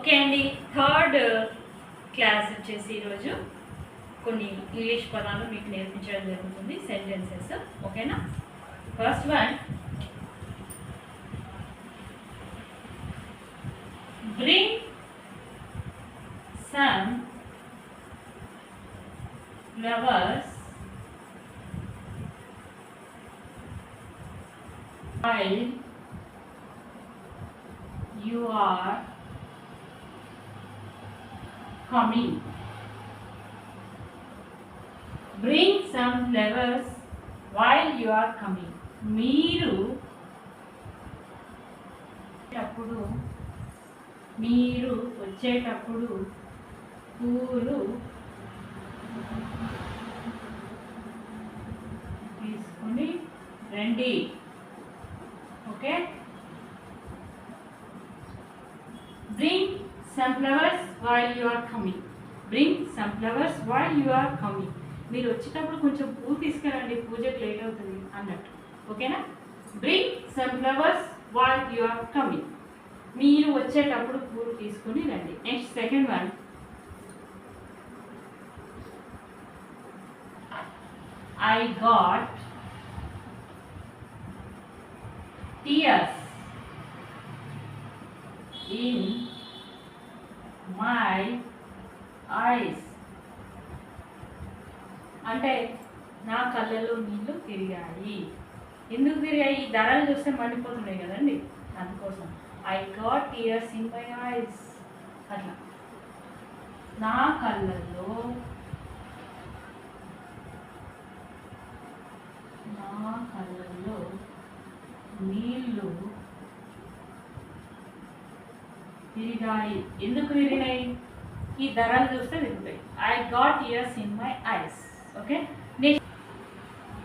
Okay అండి, third class వచ్చేసి ఈరోజు కొన్ని ఇంగ్లీష్ పదాలు మీకు నేర్పించడం జరుగుతుంది, సెంటెన్సెస్. ఓకేనా? First one, bring some flowers while you are coming. Bring some flowers while you are coming. మీరు వచ్చేటప్పుడు పూలు తీసుకొని రండి. Okay, bring some flowers while you are coming. Bring some flowers while you are coming. మీరు వచ్చేటప్పుడు కొంచెం పూలు తీసుకురండి, పూజకు లేట్ అవుతుంది అన్నట్టు. ఓకేనా? Bring some flowers while you are coming. మీరు వచ్చేటప్పుడు పూలు తీసుకొని రండి. Next second one, I got tears in my eyes. అంటే నా కళ్ళలో నీళ్ళు తిరిగాయి. ఎందుకు తిరిగాయి? ధరలు చూస్తే మండిపోతున్నాయి కదండి, అందుకోసం. I got tears in my ice. అట్లా నా కళ్ళల్లో నీళ్ళు తిరిగాయి. ఎందుకు తిరిగినాయి? ఈ ధరలు చూస్తే తిరుగుతాయి. I got tears in my eyes. Okay, next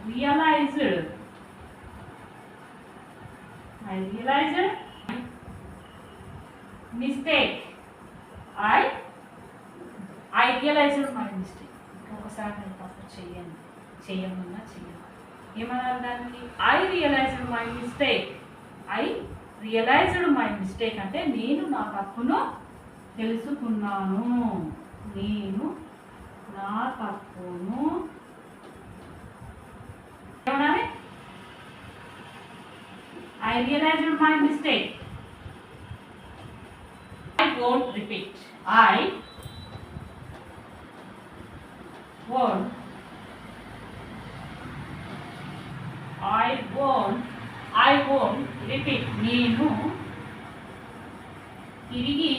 realized. I realized mistake. I realized my mistake. ఒకసారి నేను తప్పు చెయ్యమన్నా ఏమన్నారు దానికి? I realized my mistake. I realized my mistake అంటే నేను నా తప్పును తెలుసుకున్నాను. నేను నా తప్పును ఏమనాలి? I realized my mistake. I won't repeat. I won't repeat. నేను తిరిగి